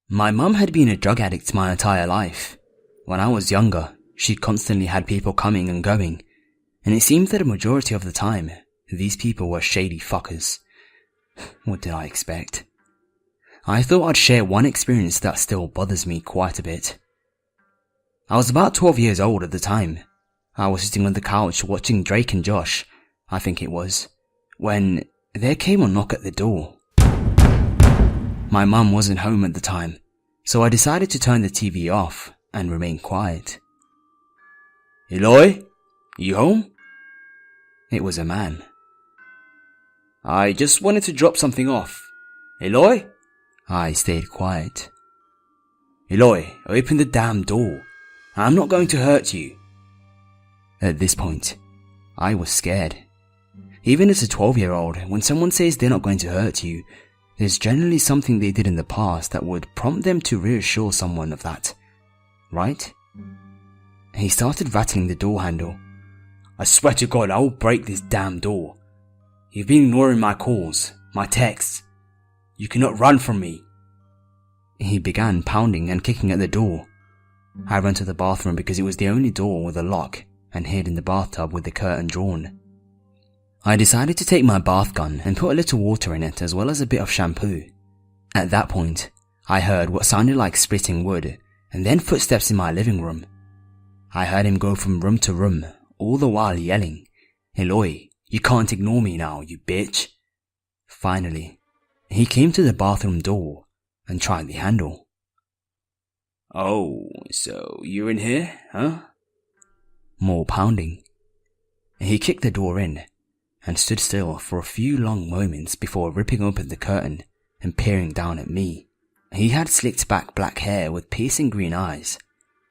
My mum had been a drug addict my entire life. When I was younger, she constantly had people coming and going, and it seemed that a majority of the time, these people were shady fuckers. What did I expect? I thought I'd share one experience that still bothers me quite a bit. I was about 12 years old at the time. I was sitting on the couch watching Drake and Josh, I think it was, when there came a knock at the door. My mum wasn't home at the time, so I decided to turn the TV off and remain quiet. "Eloy, you home?" It was a man. "I just wanted to drop something off. Eloy?" I stayed quiet. "Eloy, open the damn door. I'm not going to hurt you." At this point, I was scared. Even as a 12-year-old, when someone says they're not going to hurt you, there's generally something they did in the past that would prompt them to reassure someone of that, right? He started rattling the door handle. "I swear to God, I will break this damn door. You've been ignoring my calls, my texts. You cannot run from me." He began pounding and kicking at the door. I ran to the bathroom because it was the only door with a lock and hid in the bathtub with the curtain drawn. I decided to take my bath gun and put a little water in it as well as a bit of shampoo. At that point, I heard what sounded like splitting wood and then footsteps in my living room. I heard him go from room to room, all the while yelling, "Eloy, you can't ignore me now, you bitch." Finally, he came to the bathroom door and tried the handle. "Oh, so you're in here, huh?" More pounding. He kicked the door in and stood still for a few long moments before ripping open the curtain and peering down at me. He had slicked back black hair with piercing green eyes,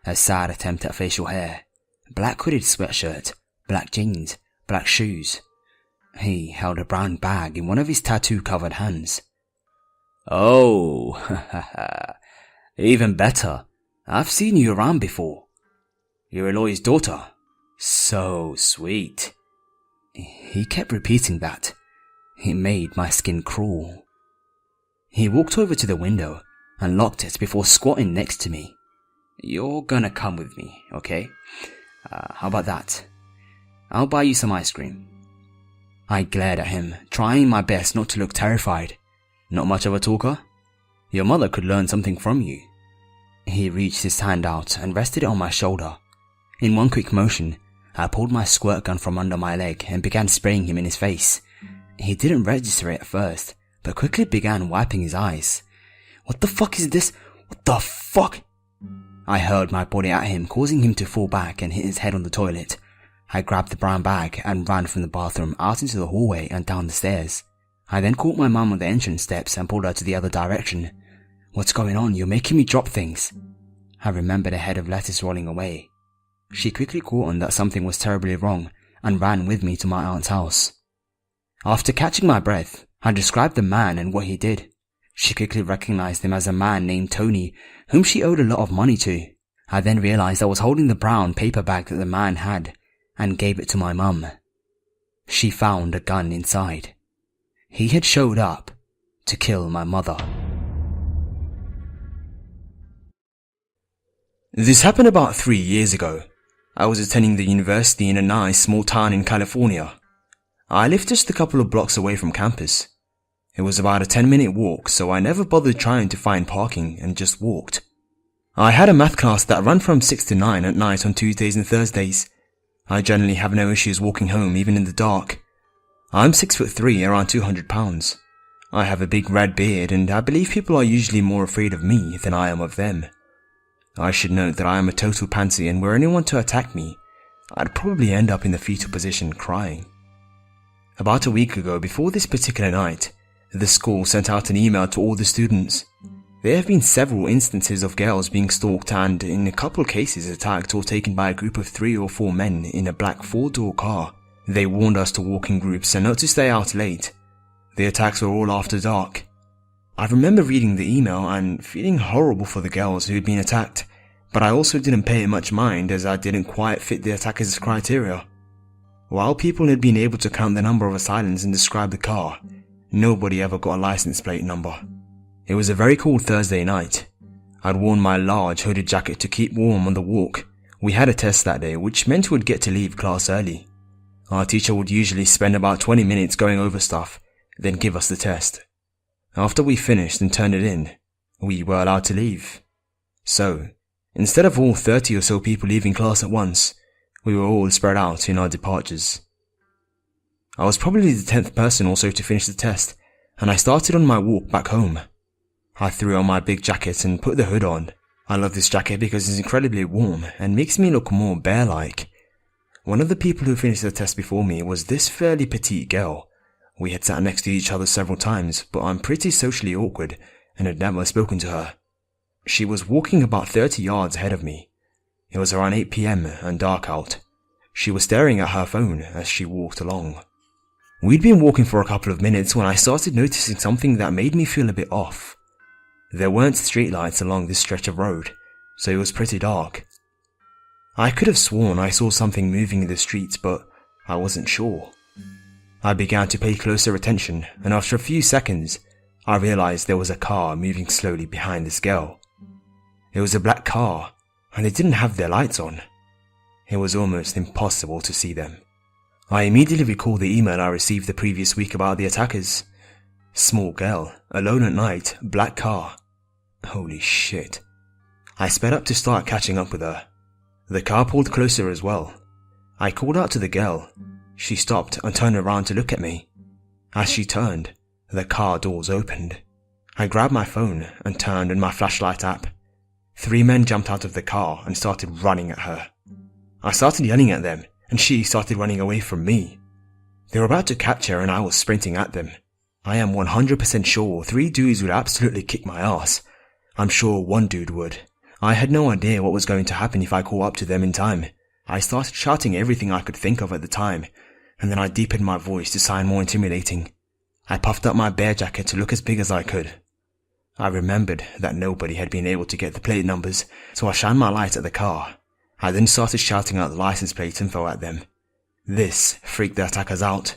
a sad attempt at facial hair, black hooded sweatshirt, black jeans, black shoes. He held a brown bag in one of his tattoo-covered hands. "Oh, even better. I've seen you around before. You're Eloy's daughter. So sweet." He kept repeating that. It made my skin crawl. He walked over to the window and locked it before squatting next to me. "You're gonna come with me, okay? How about that? I'll buy you some ice cream." I glared at him, trying my best not to look terrified. "Not much of a talker? Your mother could learn something from you." He reached his hand out and rested it on my shoulder. In one quick motion, I pulled my squirt gun from under my leg and began spraying him in his face. He didn't register it at first, but quickly began wiping his eyes. "What the fuck is this? What the fuck?" I hurled my body at him, causing him to fall back and hit his head on the toilet. I grabbed the brown bag and ran from the bathroom out into the hallway and down the stairs. I then caught my mum on the entrance steps and pulled her to the other direction. "What's going on? You're making me drop things." I remembered a head of lettuce rolling away. She quickly caught on that something was terribly wrong and ran with me to my aunt's house. After catching my breath, I described the man and what he did. She quickly recognized him as a man named Tony, whom she owed a lot of money to. I then realized I was holding the brown paper bag that the man had and gave it to my mum. She found a gun inside. He had showed up to kill my mother. This happened about 3 years ago. I was attending the university in a nice small town in California. I lived just a couple of blocks away from campus. It was about a 10-minute walk, so I never bothered trying to find parking and just walked. I had a math class that ran from 6 to 9 at night on Tuesdays and Thursdays. I generally have no issues walking home even in the dark. I'm 6'3", around 200 pounds. I have a big red beard and I believe people are usually more afraid of me than I am of them. I should note that I am a total pansy and were anyone to attack me, I'd probably end up in the fetal position crying. About a week ago, before this particular night, the school sent out an email to all the students. There have been several instances of girls being stalked and, in a couple cases, attacked or taken by a group of 3 or 4 men in a black 4-door car. They warned us to walk in groups and not to stay out late. The attacks were all after dark. I remember reading the email and feeling horrible for the girls who had been attacked, but I also didn't pay it much mind as I didn't quite fit the attackers' criteria. While people had been able to count the number of assailants and describe the car, nobody ever got a license plate number. It was a very cold Thursday night. I'd worn my large hooded jacket to keep warm on the walk. We had a test that day, which meant we'd get to leave class early. Our teacher would usually spend about 20 minutes going over stuff, then give us the test. After we finished and turned it in, we were allowed to leave. So, instead of all 30 or so people leaving class at once, we were all spread out in our departures. I was probably the 10th person also to finish the test, and I started on my walk back home. I threw on my big jacket and put the hood on. I love this jacket because it's incredibly warm and makes me look more bear-like. One of the people who finished the test before me was this fairly petite girl. We had sat next to each other several times, but I'm pretty socially awkward and had never spoken to her. She was walking about 30 yards ahead of me. It was around 8 PM and dark out. She was staring at her phone as she walked along. We'd been walking for a couple of minutes when I started noticing something that made me feel a bit off. There weren't streetlights along this stretch of road, so it was pretty dark. I could have sworn I saw something moving in the streets, but I wasn't sure. I began to pay closer attention, and after a few seconds, I realized there was a car moving slowly behind this girl. It was a black car, and they didn't have their lights on. It was almost impossible to see them. I immediately recalled the email I received the previous week about the attackers. Small girl, alone at night, black car. Holy shit. I sped up to start catching up with her. The car pulled closer as well. I called out to the girl. She stopped and turned around to look at me. As she turned, the car doors opened. I grabbed my phone and turned on my flashlight app. 3 men jumped out of the car and started running at her. I started yelling at them, and she started running away from me. They were about to catch her and I was sprinting at them. I am 100% sure 3 dudes would absolutely kick my ass. I'm sure 1 dude would. I had no idea what was going to happen if I caught up to them in time. I started shouting everything I could think of at the time, and then I deepened my voice to sound more intimidating. I puffed up my bear jacket to look as big as I could. I remembered that nobody had been able to get the plate numbers, so I shined my light at the car. I then started shouting out the license plate info at them. This freaked the attackers out.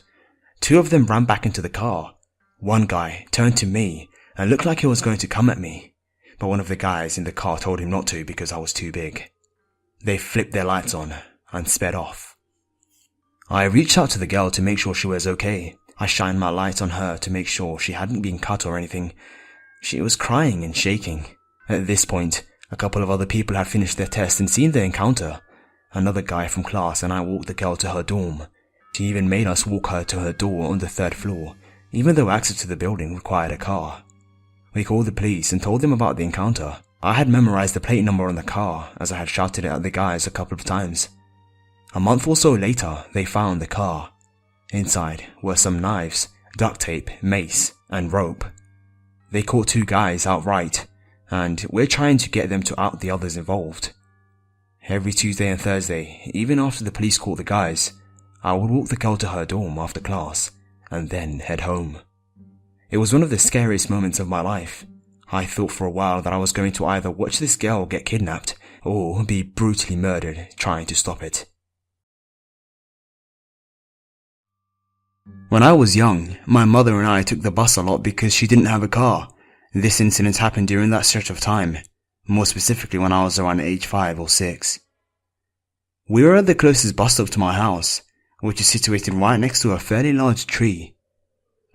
2 of them ran back into the car. 1 guy turned to me and looked like he was going to come at me, but one of the guys in the car told him not to because I was too big. They flipped their lights on and sped off. I reached out to the girl to make sure she was okay. I shined my light on her to make sure she hadn't been cut or anything. She was crying and shaking. At this point, a couple of other people had finished their test and seen the encounter. Another guy from class and I walked the girl to her dorm. She even made us walk her to her door on the 3rd floor, even though access to the building required a car. We called the police and told them about the encounter. I had memorized the plate number on the car as I had shouted it at the guys a couple of times. A month or so later, they found the car. Inside were some knives, duct tape, mace, and rope. They caught 2 guys outright, and we're trying to get them to out the others involved. Every Tuesday and Thursday, even after the police caught the guys, I would walk the girl to her dorm after class, and then head home. It was one of the scariest moments of my life. I thought for a while that I was going to either watch this girl get kidnapped, or be brutally murdered trying to stop it. When I was young, my mother and I took the bus a lot because she didn't have a car. This incident happened during that stretch of time, more specifically when I was around age 5 or 6. We were at the closest bus stop to my house, which is situated right next to a fairly large tree.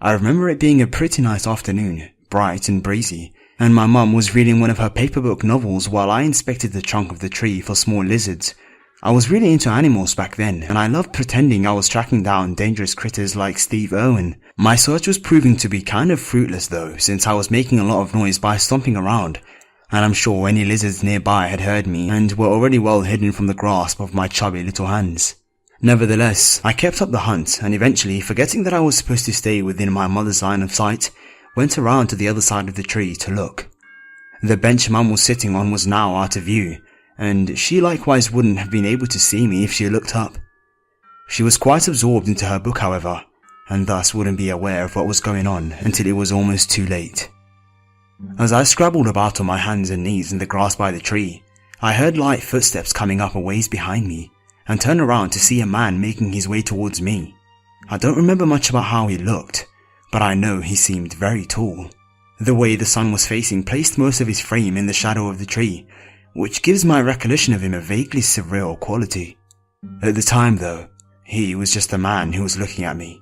I remember it being a pretty nice afternoon, bright and breezy, and my mum was reading one of her paperback novels while I inspected the trunk of the tree for small lizards. I was really into animals back then, and I loved pretending I was tracking down dangerous critters like Steve Irwin. My search was proving to be kind of fruitless though, since I was making a lot of noise by stomping around, and I'm sure any lizards nearby had heard me and were already well hidden from the grasp of my chubby little hands. Nevertheless, I kept up the hunt, and eventually, forgetting that I was supposed to stay within my mother's line of sight, went around to the other side of the tree to look. The bench Mum was sitting on was now out of view, and she likewise wouldn't have been able to see me if she looked up. She was quite absorbed into her book, however, and thus wouldn't be aware of what was going on until it was almost too late. As I scrabbled about on my hands and knees in the grass by the tree, I heard light footsteps coming up a ways behind me, and turned around to see a man making his way towards me. I don't remember much about how he looked, but I know he seemed very tall. The way the sun was facing placed most of his frame in the shadow of the tree, which gives my recollection of him a vaguely surreal quality. At the time though, he was just a man who was looking at me.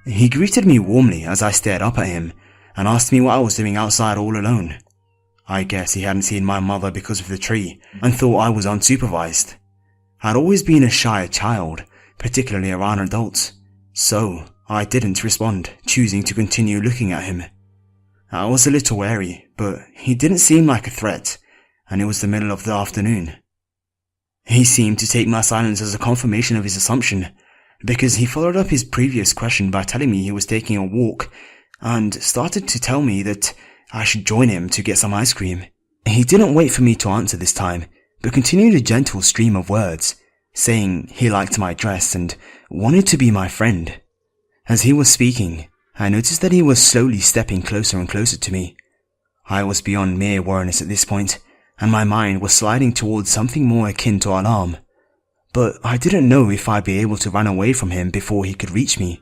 He greeted me warmly as I stared up at him and asked me what I was doing outside all alone. I guess he hadn't seen my mother because of the tree and thought I was unsupervised. I'd always been a shy child, particularly around adults, so I didn't respond, choosing to continue looking at him. I was a little wary, but he didn't seem like a threat, and it was the middle of the afternoon. He seemed to take my silence as a confirmation of his assumption, because he followed up his previous question by telling me he was taking a walk, and started to tell me that I should join him to get some ice cream. He didn't wait for me to answer this time, but continued a gentle stream of words, saying he liked my dress and wanted to be my friend. As he was speaking, I noticed that he was slowly stepping closer and closer to me. I was beyond mere awareness at this point, and my mind was sliding towards something more akin to alarm. But I didn't know if I'd be able to run away from him before he could reach me.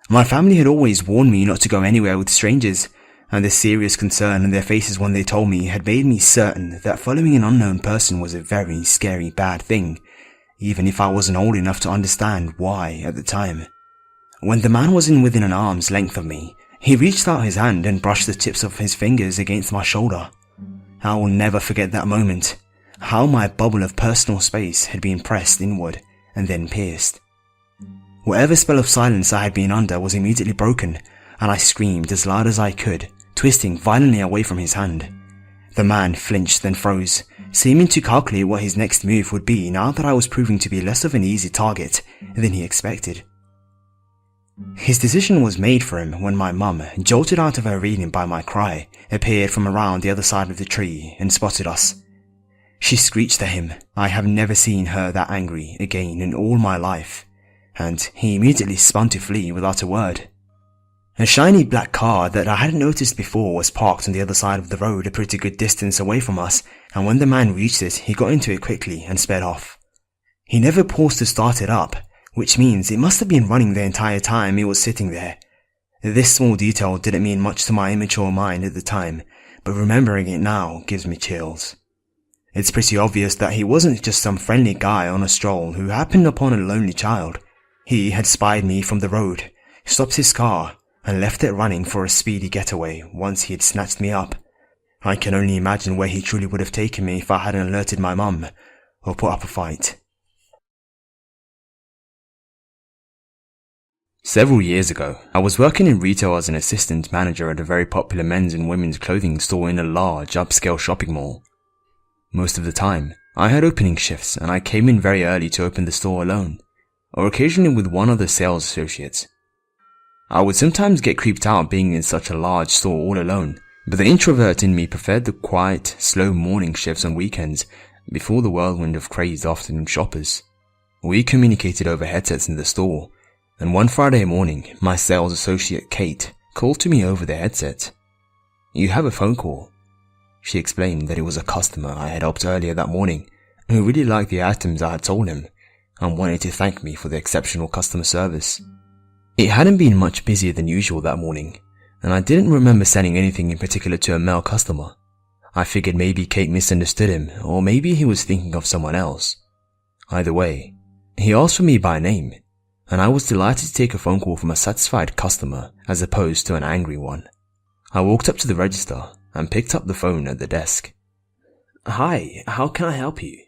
My family had always warned me not to go anywhere with strangers, and the serious concern in their faces when they told me had made me certain that following an unknown person was a very scary bad thing, even if I wasn't old enough to understand why at the time. When the man was within an arm's length of me, he reached out his hand and brushed the tips of his fingers against my shoulder. I will never forget that moment, how my bubble of personal space had been pressed inward and then pierced. Whatever spell of silence I had been under was immediately broken, and I screamed as loud as I could, twisting violently away from his hand. The man flinched then froze, seeming to calculate what his next move would be now that I was proving to be less of an easy target than he expected. His decision was made for him when my mum, jolted out of her reading by my cry, appeared from around the other side of the tree and spotted us. She screeched at him. I have never seen her that angry again in all my life, and he immediately spun to flee without a word. A shiny black car that I hadn't noticed before was parked on the other side of the road a pretty good distance away from us, and when the man reached it, he got into it quickly and sped off. He never paused to start it up, which means it must have been running the entire time it was sitting there. This small detail didn't mean much to my immature mind at the time, but remembering it now gives me chills. It's pretty obvious that he wasn't just some friendly guy on a stroll who happened upon a lonely child. He had spied me from the road, stopped his car, and left it running for a speedy getaway once he had snatched me up. I can only imagine where he truly would have taken me if I hadn't alerted my mum, or put up a fight. Several years ago, I was working in retail as an assistant manager at a very popular men's and women's clothing store in a large upscale shopping mall. Most of the time, I had opening shifts and I came in very early to open the store alone, or occasionally with one of the sales associates. I would sometimes get creeped out being in such a large store all alone, but the introvert in me preferred the quiet, slow morning shifts on weekends before the whirlwind of crazed afternoon shoppers. We communicated over headsets in the store, and one Friday morning, my sales associate Kate called to me over the headset. "You have a phone call." She explained that it was a customer I had helped earlier that morning who really liked the items I had sold him and wanted to thank me for the exceptional customer service. It hadn't been much busier than usual that morning, and I didn't remember sending anything in particular to a male customer. I figured maybe Kate misunderstood him, or maybe he was thinking of someone else. Either way, he asked for me by name, and I was delighted to take a phone call from a satisfied customer as opposed to an angry one. I walked up to the register and picked up the phone at the desk. "Hi, how can I help you?"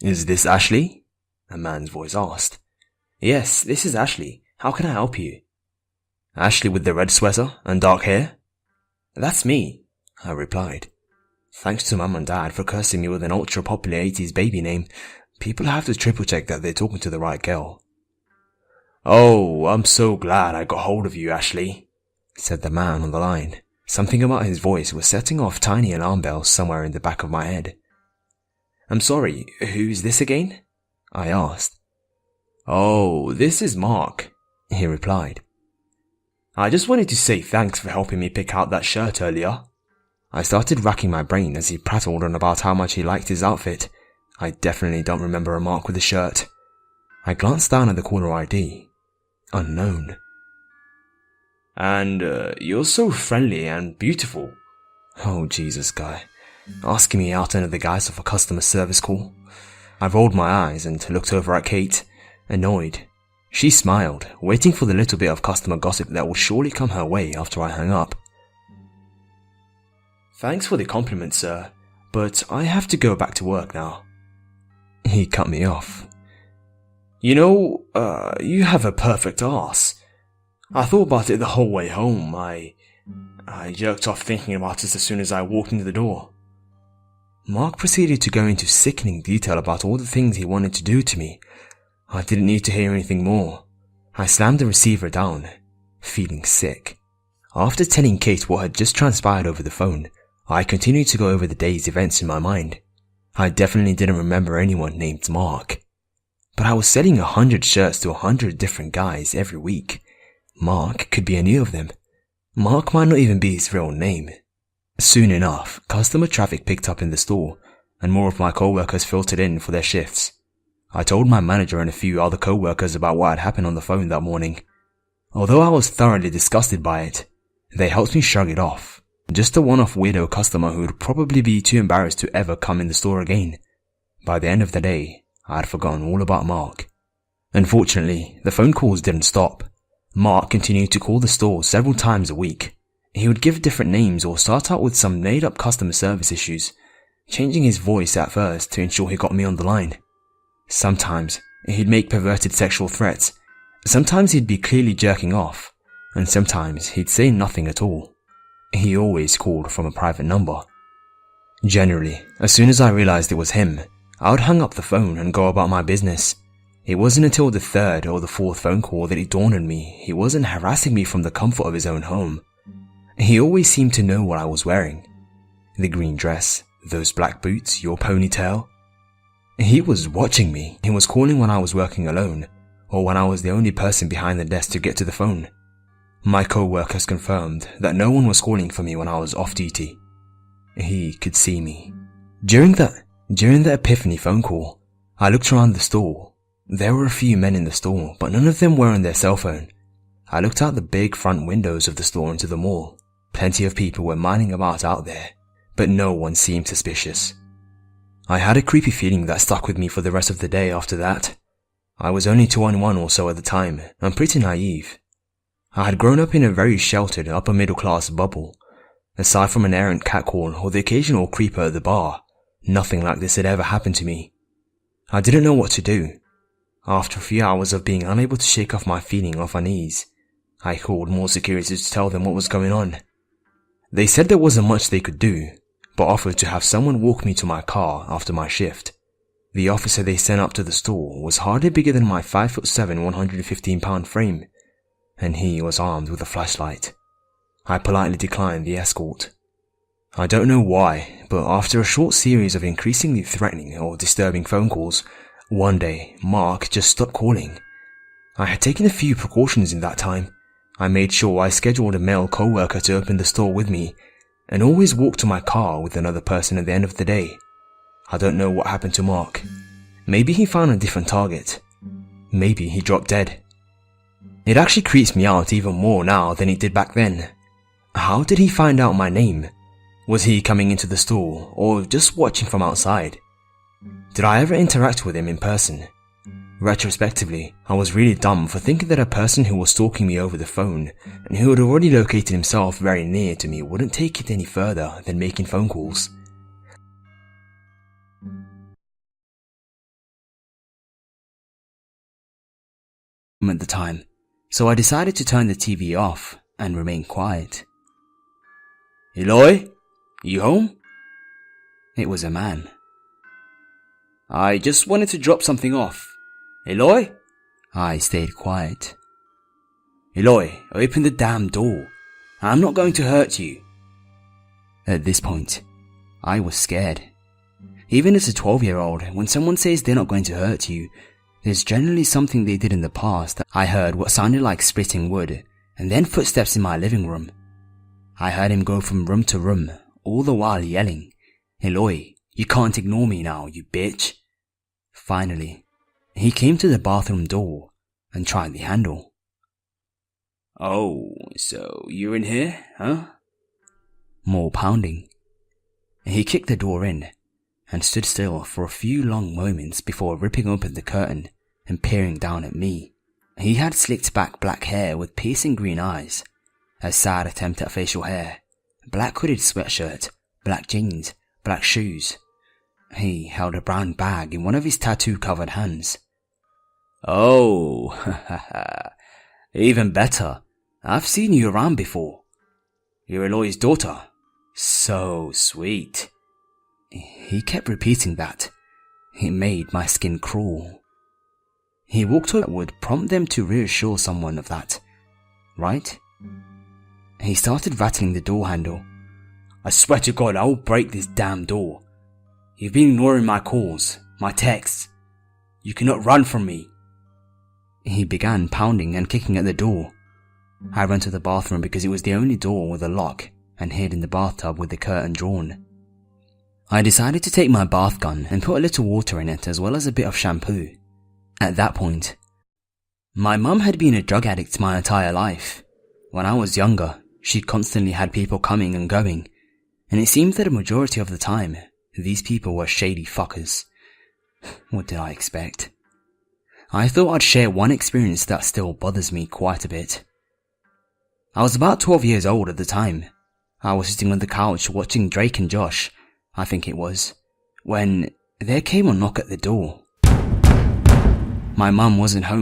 "Is this Ashley?" a man's voice asked. "Yes, this is Ashley. How can I help you?" "Ashley with the red sweater and dark hair?" "That's me," I replied. Thanks to Mum and Dad for cursing me with an ultra-popular 80s baby name, people have to triple-check that they're talking to the right girl. "Oh, I'm so glad I got hold of you, Ashley," said the man on the line. Something about his voice was setting off tiny alarm bells somewhere in the back of my head. "I'm sorry, who's this again?" I asked. "Oh, this is Mark," he replied. "I just wanted to say thanks for helping me pick out that shirt earlier." I started racking my brain as he prattled on about how much he liked his outfit. I definitely don't remember a Mark with a shirt. I glanced down at the caller ID. Unknown. And you're so friendly and beautiful. Oh, Jesus, guy. Asking me out under the guise of a customer service call. I rolled my eyes and looked over at Kate, annoyed. She smiled, waiting for the little bit of customer gossip that would surely come her way after I hung up. Thanks for the compliment, sir, but I have to go back to work now. He cut me off. You know, you have a perfect arse. I thought about it the whole way home. I jerked off thinking about it as soon as I walked into the door. Mark proceeded to go into sickening detail about all the things he wanted to do to me. I didn't need to hear anything more. I slammed the receiver down, feeling sick. After telling Kate what had just transpired over the phone, I continued to go over the day's events in my mind. I definitely didn't remember anyone named Mark. But I was selling 100 shirts to 100 different guys every week. Mark could be any of them. Mark might not even be his real name. Soon enough, customer traffic picked up in the store, and more of my co-workers filtered in for their shifts. I told my manager and a few other co-workers about what had happened on the phone that morning. Although I was thoroughly disgusted by it, they helped me shrug it off. Just a one-off weirdo customer who would probably be too embarrassed to ever come in the store again. By the end of the day, I had forgotten all about Mark. Unfortunately, the phone calls didn't stop. Mark continued to call the store several times a week. He would give different names or start out with some made-up customer service issues, changing his voice at first to ensure he got me on the line. Sometimes, he'd make perverted sexual threats. Sometimes he'd be clearly jerking off, and sometimes he'd say nothing at all. He always called from a private number. Generally, as soon as I realized it was him, I would hang up the phone and go about my business. It wasn't until the third or the fourth phone call that it dawned on me he wasn't harassing me from the comfort of his own home. He always seemed to know what I was wearing. The green dress, those black boots, your ponytail. He was watching me. He was calling when I was working alone, or when I was the only person behind the desk to get to the phone. My co-workers confirmed that no one was calling for me when I was off duty. He could see me. During the epiphany phone call, I looked around the store. There were a few men in the store, but none of them were on their cell phone. I looked out the big front windows of the store into the mall. Plenty of people were mining about out there, but no one seemed suspicious. I had a creepy feeling that stuck with me for the rest of the day after that. I was only 21 or so at the time, and pretty naive. I had grown up in a very sheltered upper middle class bubble. Aside from an errant catcall or the occasional creeper at the bar, nothing like this had ever happened to me. I didn't know what to do. After a few hours of being unable to shake off my feeling of unease, I called more security to tell them what was going on. They said there wasn't much they could do, but offered to have someone walk me to my car after my shift. The officer they sent up to the store was hardly bigger than my 5'7", 115-pound frame, and he was armed with a flashlight. I politely declined the escort. I don't know why, but after a short series of increasingly threatening or disturbing phone calls, one day Mark just stopped calling. I had taken a few precautions in that time. I made sure I scheduled a male co-worker to open the store with me, and always walked to my car with another person at the end of the day. I don't know what happened to Mark. Maybe he found a different target. Maybe he dropped dead. It actually creeps me out even more now than it did back then. How did he find out my name? Was he coming into the store, or just watching from outside? Did I ever interact with him in person? Retrospectively, I was really dumb for thinking that a person who was stalking me over the phone, and who had already located himself very near to me, wouldn't take it any further than making phone calls. At the time, so I decided to turn the TV off and remain quiet. Eloy? You home? It was a man. I just wanted to drop something off. Eloy? I stayed quiet. Eloy, open the damn door. I'm not going to hurt you. At this point, I was scared. Even as a 12-year-old, when someone says they're not going to hurt you, there's generally something they did in the past. I heard what sounded like splitting wood, and then footsteps in my living room. I heard him go from room to room, all the while yelling, Eloy, you can't ignore me now, you bitch. Finally, he came to the bathroom door and tried the handle. Oh, so you're in here, huh? More pounding. He kicked the door in and stood still for a few long moments before ripping open the curtain and peering down at me. He had slicked back black hair with piercing green eyes, a sad attempt at facial hair, black hooded sweatshirt, black jeans, black shoes. He held a brown bag in one of his tattoo-covered hands. Oh, even better. I've seen you around before. You're Eloy's daughter. So sweet. He kept repeating that. It made my skin crawl. He walked over that would prompt them to reassure someone of that, right? He started rattling the door handle. I swear to God, I'll break this damn door. You've been ignoring my calls, my texts. You cannot run from me. He began pounding and kicking at the door. I ran to the bathroom because it was the only door with a lock and hid in the bathtub with the curtain drawn. I decided to take my bath gun and put a little water in it as well as a bit of shampoo. At that point, my mum had been a drug addict my entire life. When I was younger, she constantly had people coming and going, and it seemed that a majority of the time, these people were shady fuckers. What did I expect? I thought I'd share one experience that still bothers me quite a bit. I was about 12 years old at the time. I was sitting on the couch watching Drake and Josh, I think it was, when there came a knock at the door. My mum wasn't home.